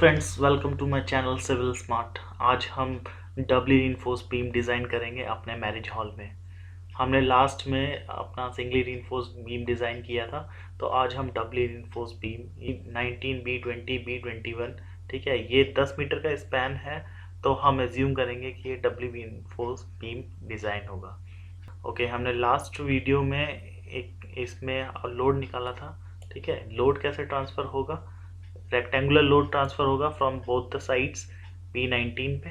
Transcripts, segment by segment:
Friends, welcome to my channel civil smart. आज हम डबली reinforce beam design करेंगे अपने मैरिज हॉल में। हमने लास्ट में अपना सिंगली रीइंफोर्स बीम डिज़ाइन किया था, तो आज हम डबली रीइंफोर्स बीम 19 B20 B21, ठीक है, ये 10 मीटर का स्पैन है, तो हम एज्यूम करेंगे कि ये डबली रीइंफोर्स बीम डिज़ाइन होगा। ओके, हमने लास्ट वीडियो में एक इसमें लोड निकाला था, ठीक है। लोड कैसे ट्रांसफ़र होगा? रेक्टेंगुलर लोड ट्रांसफ़र होगा from both the sides B19 पे।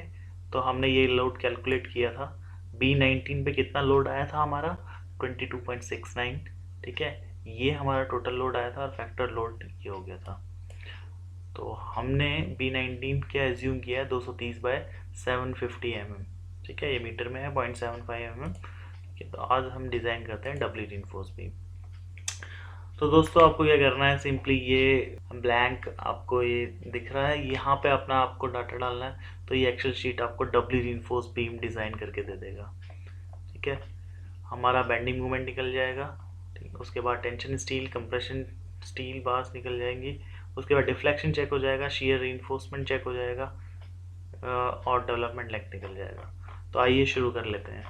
तो हमने ये लोड कैलकुलेट किया था। B19 पे कितना लोड आया था हमारा? 22.69, ठीक है। ये हमारा टोटल लोड आया था और फैक्टर लोड ये हो गया था। तो हमने B19 क्या एज्यूम किया है? 230/750 mm, ठीक है। ये मीटर में है 0.75 mm, ठीक है। तो आज हम डिज़ाइन करते हैं डबली रीइंफोर्स बीम। तो दोस्तों, आपको क्या करना है, सिंपली ये ब्लैंक आपको ये दिख रहा है, यहाँ पे अपना आपको डाटा डालना है। तो ये एक्सेल शीट आपको डबली रीइंफोर्स बीम डिज़ाइन करके दे देगा, ठीक है। हमारा बेंडिंग मोमेंट निकल जाएगा, ठीक है। उसके बाद tension steel, compression steel bars निकल जाएंगी। उसके बाद डिफ्लेक्शन चेक हो जाएगा, शियर रीइंफोर्समेंट चेक हो जाएगा, और डेवलपमेंट लेंथ निकल जाएगा। तो आइए शुरू कर लेते हैं।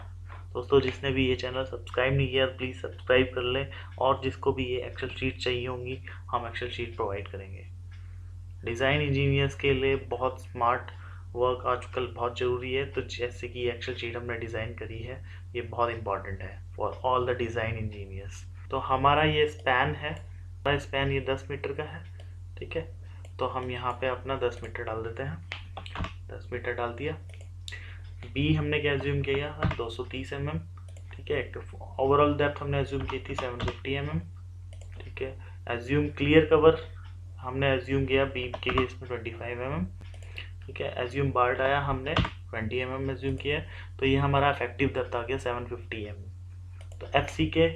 दोस्तों, जिसने भी ये चैनल सब्सक्राइब नहीं किया प्लीज़ सब्सक्राइब कर लें, और जिसको भी ये एक्सेल शीट चाहिए होंगी हम एक्सेल शीट प्रोवाइड करेंगे। डिज़ाइन इंजीनियर्स के लिए बहुत स्मार्ट वर्क आजकल बहुत ज़रूरी है। तो जैसे कि एक्सेल शीट हमने डिज़ाइन करी है, ये बहुत इंपॉर्टेंट है for all the design engineers. तो हमारा ये स्पैन है, हमारा स्पैन ये 10 मीटर का है, ठीक है। तो हम यहाँ पे अपना 10 मीटर डाल देते हैं। 10 मीटर डाल दिया। बी हमने क्या एज्यूम किया था? 230 mm, ठीक है। ओवरऑल डेप्थ हमने एज्यूम की थी 750 mm, ठीक है। एज्यूम क्लियर कवर हमने एज्यूम किया बीम के केस में 25 mm, ठीक है। एज्यूम बार डाया हमने 20 mm एज्यूम किया। तो ये हमारा इफेक्टिव डेप्थ आ गया 750 mm। तो एफ सी के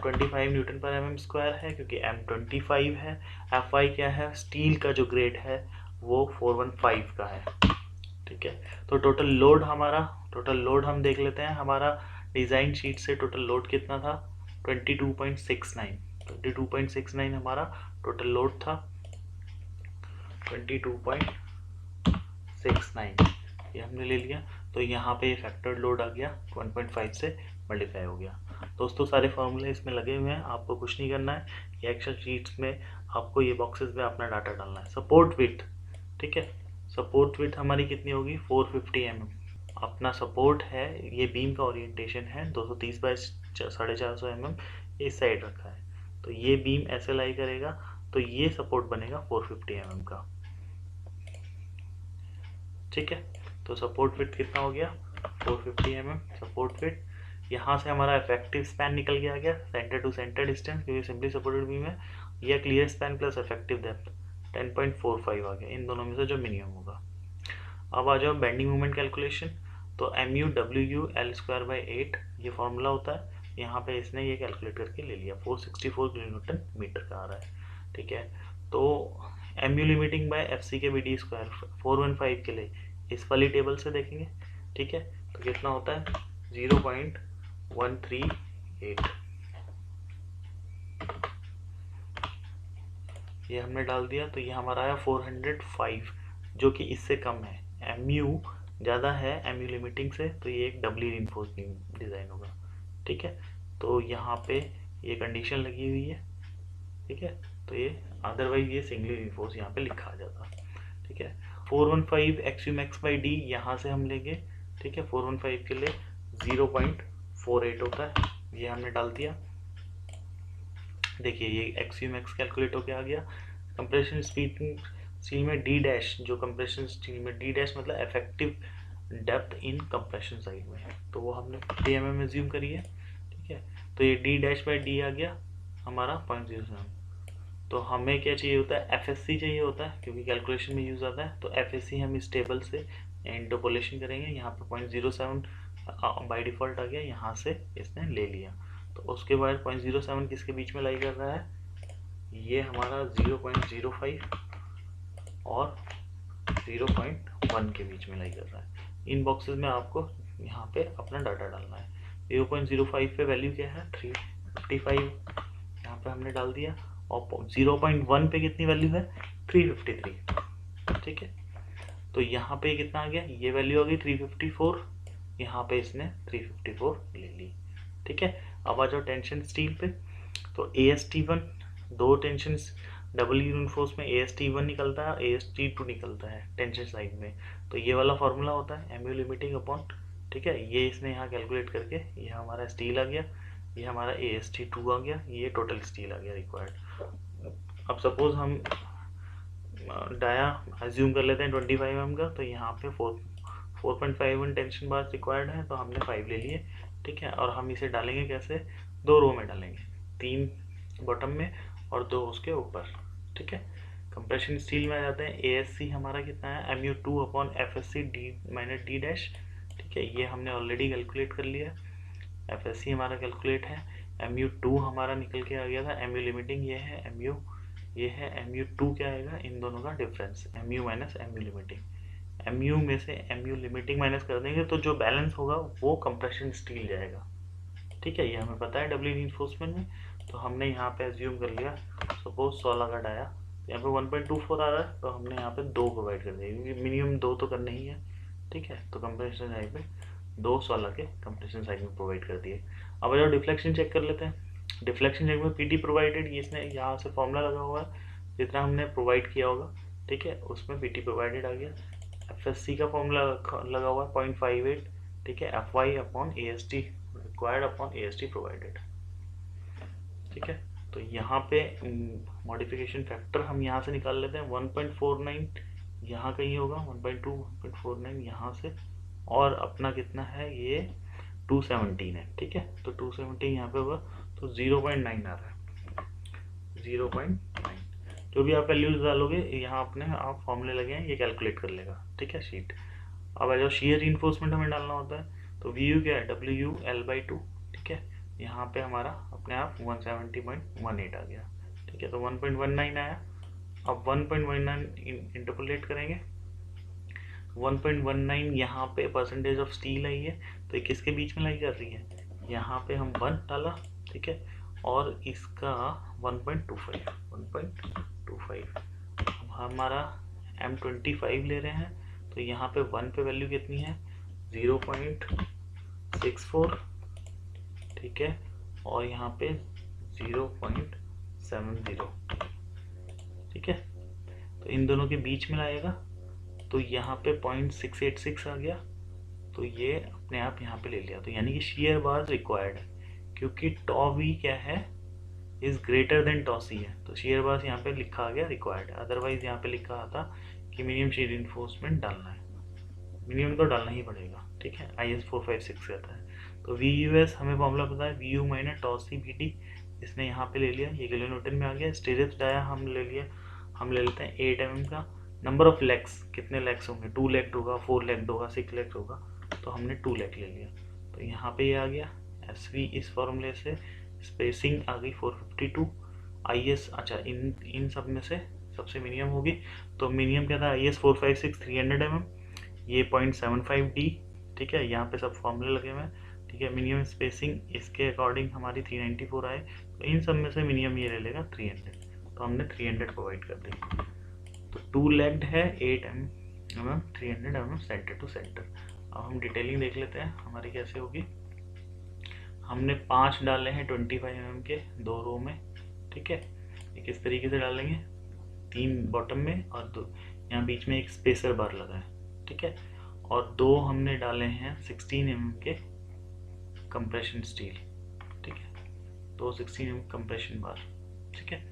25 न्यूटन पर mm स्क्वायर है, क्योंकि M25 है। एफ आई क्या है? स्टील का जो ग्रेड है वो 415 का है, ठीक है। तो टोटल लोड हम देख लेते हैं। हमारा डिज़ाइन शीट से टोटल लोड कितना था? 22.69 हमारा टोटल लोड था। 22.69 ये हमने ले लिया। तो यहाँ पे फैक्टर्ड लोड आ गया, 1.5 से मल्टीप्लाई हो गया। दोस्तों, सारे फॉर्मूले इसमें लगे हुए हैं, आपको कुछ नहीं करना है। ये एक्सेल शीट्स में आपको ये बॉक्सेस में अपना डाटा डालना है। सपोर्ट विड्थ, ठीक है। सपोर्ट विड्थ हमारी कितनी होगी? 450 mm अपना सपोर्ट है। ये बीम का ओरिएंटेशन है 230/450 mm, इस साइड रखा है। तो ये बीम ऐसे लाई करेगा, तो ये सपोर्ट बनेगा 450 mm का, ठीक है। तो सपोर्ट विड्थ कितना हो गया? 450 mm सपोर्ट विड्थ। यहाँ से हमारा इफेक्टिव स्पैन निकल के आ गया, सेंटर टू सेंटर डिस्टेंस, क्योंकि सिंपली सपोर्टेड बीम है। यह clear span plus effective depth 10.45 आ गया, इन दोनों में से जो मिनिमम होगा। अब आ जाओ बेंडिंग मोमेंट कैलकुलेशन। तो MU/WU L²/8 ये फॉर्मूला होता है। यहाँ पे इसने ये कैलकुलेट करके ले लिया, 464 किलो न्यूटन मीटर का आ रहा है, ठीक है। तो MU लिमिटिंग बाय FC के BD स्क्वायर 415 के लिए इस वाली टेबल से देखेंगे, ठीक है। तो कितना होता है? 0.138, ये हमने डाल दिया। तो ये हमारा आया 405, जो कि इससे कम है। MU ज़्यादा है MU लिमिटिंग से, तो ये एक डबली रीइंफोर्स बीम डिज़ाइन होगा, ठीक है। तो यहाँ पे ये कंडीशन लगी हुई है, ठीक है। तो ये अदरवाइज ये सिंगली रीइंफोर्स यहाँ पे लिखा आ जाता, ठीक है। 415 XU/max/D यहाँ से हम लेंगे, ठीक है। 415 के लिए 0.48 होता है, ये हमने डाल दिया। देखिए ये XU/max कैलकुलेट होके आ गया। कंप्रेशन स्टील में D डैश, जो कंप्रेशन स्टील में D डैश मतलब effective depth in compression side में है, तो वो हमने 50 mm एज्यूम करी है, ठीक है। तो ये D'/D आ गया हमारा 0.07। तो हमें क्या चाहिए होता है? FSC चाहिए होता है, क्योंकि कैलकुलेशन में यूज़ आता है। तो FSC हम इस टेबल से इंटरपोलेशन करेंगे। यहाँ पे 0.07 बाई डिफ़ॉल्ट आ गया, यहाँ से इसने ले लिया। तो उसके बाद 0.07 किसके बीच में लाई कर रहा है? ये हमारा 0.05 और 0.1 के बीच में लाई कर रहा है। इन बॉक्सेस में आपको यहाँ पे अपना डाटा डालना है। 0.05 पे वैल्यू क्या है? 355, यहाँ पे हमने डाल दिया। और 0.1 पे कितनी वैल्यू है? 353, ठीक है। तो यहाँ पे कितना आ गया, ये वैल्यू आ गई 354, यहाँ पे इसने 354 ले ली, ठीक है। अब आ जाओ टेंशन स्टील पे। तो AST1, दो टेंशन डबल यूनिफोर्स में AST1 निकलता है, AST2 निकलता है टेंशन साइड में। तो ये वाला फॉर्मूला होता है MU लिमिटिंग अपॉन, ठीक है, ये इसने यहाँ कैलकुलेट करके ये हमारा स्टील आ गया, ये हमारा AST2 आ गया, ये टोटल स्टील आ गया रिक्वायर्ड। अब सपोज हम डाया अज्यूम कर लेते हैं 25 mm का, तो यहाँ पे 4.51 टेंशन बार रिक्वायर्ड है, तो हमने 5 ले लिए, ठीक है। और हम इसे डालेंगे कैसे, 2 रो में डालेंगे, 3 बॉटम में और 2 उसके ऊपर, ठीक है। कंप्रेशन स्टील में आ जाते हैं। ASC हमारा कितना है, MU2 upon FSC D minus D dash, ठीक है, ये हमने ऑलरेडी कैलकुलेट कर लिया। FSC हमारा कैलकुलेट है, MU2 हमारा निकल के आ गया था, MU लिमिटिंग ये है, MU ये है, MU2 क्या आएगा, इन दोनों का difference, MU minus MU limiting. MU में से MU लिमिटिंग माइनस कर देंगे तो जो बैलेंस होगा वो कंप्रेशन स्टील जाएगा, ठीक है। ये हमें पता है डब्ल्यू रिइंफोर्समेंट में। तो हमने यहाँ पे एज्यूम कर लिया सपोज 16 का डाया, यहाँ पे 1.24 आ रहा है, तो हमने यहाँ पे 2 प्रोवाइड कर दिया, क्योंकि मिनिमम 2 तो करना ही है, ठीक है। तो कंप्रेशन साइड पे 2 16 के कंप्रेशन साइड में प्रोवाइड कर दिए। अब अगर डिफ्लेक्शन चेक कर लेते हैं। डिफ्लेक्शन चेक में PT प्रोवाइडेड, ये इसने यहाँ से फॉर्मूला लगा हुआ है, जितना हमने प्रोवाइड किया होगा, ठीक है, उसमें PT प्रोवाइडेड आ गया। FSC का फॉर्मूला लगा हुआ है 0.58, ठीक है, FY upon AST required upon AST provided, ठीक है। तो यहाँ पे मॉडिफिकेशन फैक्टर हम यहाँ से निकाल लेते हैं, 1.49 यहाँ कहीं होगा, 1.2 1.49 यहाँ से, और अपना कितना है ये 217 है, ठीक है। तो 217 यहाँ पे होगा, तो 0.9 आ रहा है, 0.9। जो भी आप वैल्यूज डालोगे यहाँ अपने आप फॉर्मूले लगे हैं, ये कैलकुलेट कर लेगा, ठीक है, शीट। अब आ जाओ शियर रिइंफोर्समेंट हमें डालना होता है, तो VU क्या है, WU L/2, ठीक है। यहाँ पे हमारा अपने आप 170.18 आ गया, ठीक है। तो 1.19 आया। अब 1.19 इंटरपोलेट करेंगे, 1.19 यहाँ पे परसेंटेज ऑफ स्टील आई है, तो ये किसके बीच में लाई कर रही है, यहाँ पे हम 1 डाला, ठीक है, और इसका 1.25 हमारा M25 ले रहे हैं, तो यहाँ पे 1 पे वैल्यू कितनी है, 0.64, ठीक है, और यहाँ पे 0.70, ठीक है। तो इन दोनों के बीच में लाएगा, तो यहाँ पे 0.686 आ गया, तो ये अपने आप यहाँ पे ले लिया। तो यानी कि शियर बार्स रिक्वायर्ड है, क्योंकि टॉ वी क्या है, इज ग्रेटर देन टॉ सी है, तो शियर बार्स यहाँ पे लिखा आ गया रिक्वायर्ड है। अदरवाइज यहाँ पे लिखा आता कि मिनिमम शियर रिइंफोर्समेंट डालना है, मिनिमम तो डालना ही पड़ेगा, ठीक है। IS 456 कहता है। तो VUS हमें फॉर्मूला पता है, VU माइनस टॉ सी PT, इसने यहाँ पे ले लिया, ये किलो न्यूटन में आ गया। स्टीरिप्स डाया हम ले लिया, हम ले लेते हैं 8 mm का। नंबर ऑफ लेग्स, कितने लेग्स होंगे, 2 लेग होगा, 4 लेग होगा, 6 लेग होगा, तो हमने 2 लेग ले लिया। तो यहाँ पे ये आ गया SV, इस फॉर्मूले से स्पेसिंग आ गई 452। IS, अच्छा इन सब में से सबसे मिनिमम होगी, तो मिनिमम क्या था, IS 456 300 mm, ये 0.75D, ठीक है। यहाँ पे सब फॉर्मूले लगे हुए हैं, ठीक है। मिनिमम स्पेसिंग इसके अकॉर्डिंग हमारी 394 आए, तो इन सब में से मिनिमम ये ले लेगा 300, तो हमने 300 प्रोवाइड कर दी। तो 2 लेग्ड है 8 mm 300 mm centre to centre. अब हम डिटेलिंग देख लेते हैं हमारी कैसे होगी। हमने 5 डाले हैं 25 mm के 2 रो में, ठीक है। ये किस तरीके से डालेंगे, 3 बॉटम में और 2 यहाँ बीच में एक स्पेसर बार लगा है, ठीक है। और 2 हमने डाले हैं 16 mm के कंप्रेशन स्टील, ठीक है, 2 16 mm कंप्रेशन बार, ठीक है।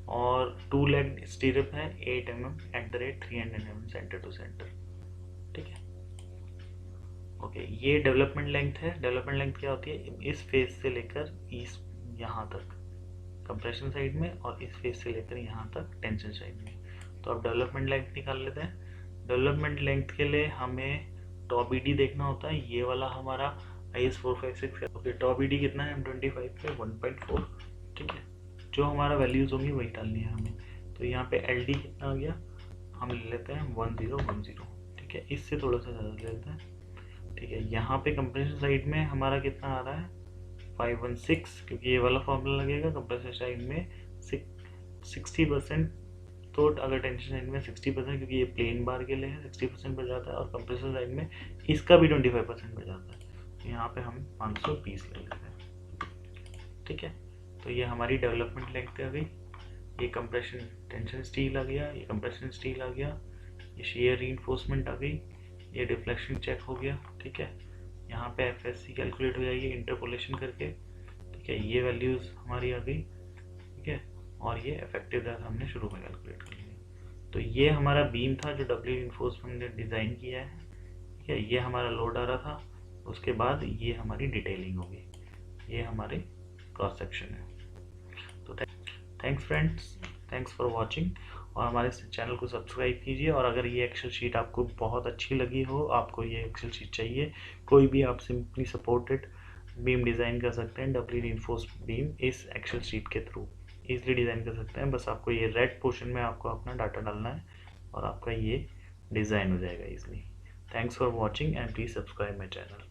और 2 लेग स्टीरिप है 8 mm @ 300 mm centre to centre, ठीक है। ओके, ये डेवलपमेंट लेंथ है। डेवलपमेंट लेंथ क्या होती है, इस फेज से लेकर इस यहाँ तक कंप्रेशन साइड में, और इस फेज से लेकर यहाँ तक टेंशन साइड में। तो अब डेवलपमेंट लेंथ निकाल लेते हैं। डेवलपमेंट लेंथ के लिए हमें टॉ BD देखना होता है, ये वाला हमारा IS 456 है। ओके, टॉ BD कितना है, M25 पे 1.4, ठीक है। जो हमारा वैल्यूज होंगी वही डालनी है हमें। तो यहाँ पे LD कितना आ गया, हम ले लेते हैं 1010, ठीक है, इससे थोड़ा सा ज़्यादा ले लेते हैं, ठीक है। यहाँ पे कंप्रेशन साइड में हमारा कितना आ रहा है 516, क्योंकि ये वाला फॉर्मूला लगेगा। कंप्रेशन साइड में 60% तो तो अगर टेंशन साइड में 60%, क्योंकि ये प्लेन बार के लिए है, 60% बढ़ जाता है, और कंप्रेसर साइड में इसका भी 25% बढ़ जाता है। तो यहाँ पे हम 520 ले लेते हैं। ठीक है, तो ये हमारी डेवलपमेंट लेंथ आ गई, ये कंप्रेशन टेंशन स्टील आ गया, ये कंप्रेशन स्टील आ गया, ये शेयर रीइंफोर्समेंट आ गई, ये डिफ्लेक्शन चेक हो गया। ठीक है, यहाँ पे FSC कैलकुलेट हो जाएगी इंटरपोलेशन करके। ठीक है, ये वैल्यूज़ हमारी आ गई। ठीक है, और ये इफेक्टिव दर हमने शुरू में कैलकुलेट कर लिया। तो ये हमारा बीम था जो डब्ल्यू इन्फोर्समेंट ने डिज़ाइन किया है। ठीक है, ये हमारा लोड आ रहा था, उसके बाद ये हमारी डिटेलिंग होगी, ये हमारे क्रॉस सेक्शन है। तो thanks friends, thanks for watching, और हमारे चैनल को सब्सक्राइब कीजिए। और अगर ये एक्सेल शीट आपको बहुत अच्छी लगी हो, आपको ये एक्सेल शीट चाहिए कोई भी, आप सिंपली सपोर्टेड बीम डिज़ाइन कर सकते हैं, डब्ल्यू रीइंफोर्स बीम इस एक्सेल शीट के थ्रू ईजिली डिज़ाइन कर सकते हैं। बस आपको ये रेड पोर्शन में आपको अपना डाटा डालना है और आपका ये डिज़ाइन हो जाएगा easily. Thanks for watching and please subscribe my channel.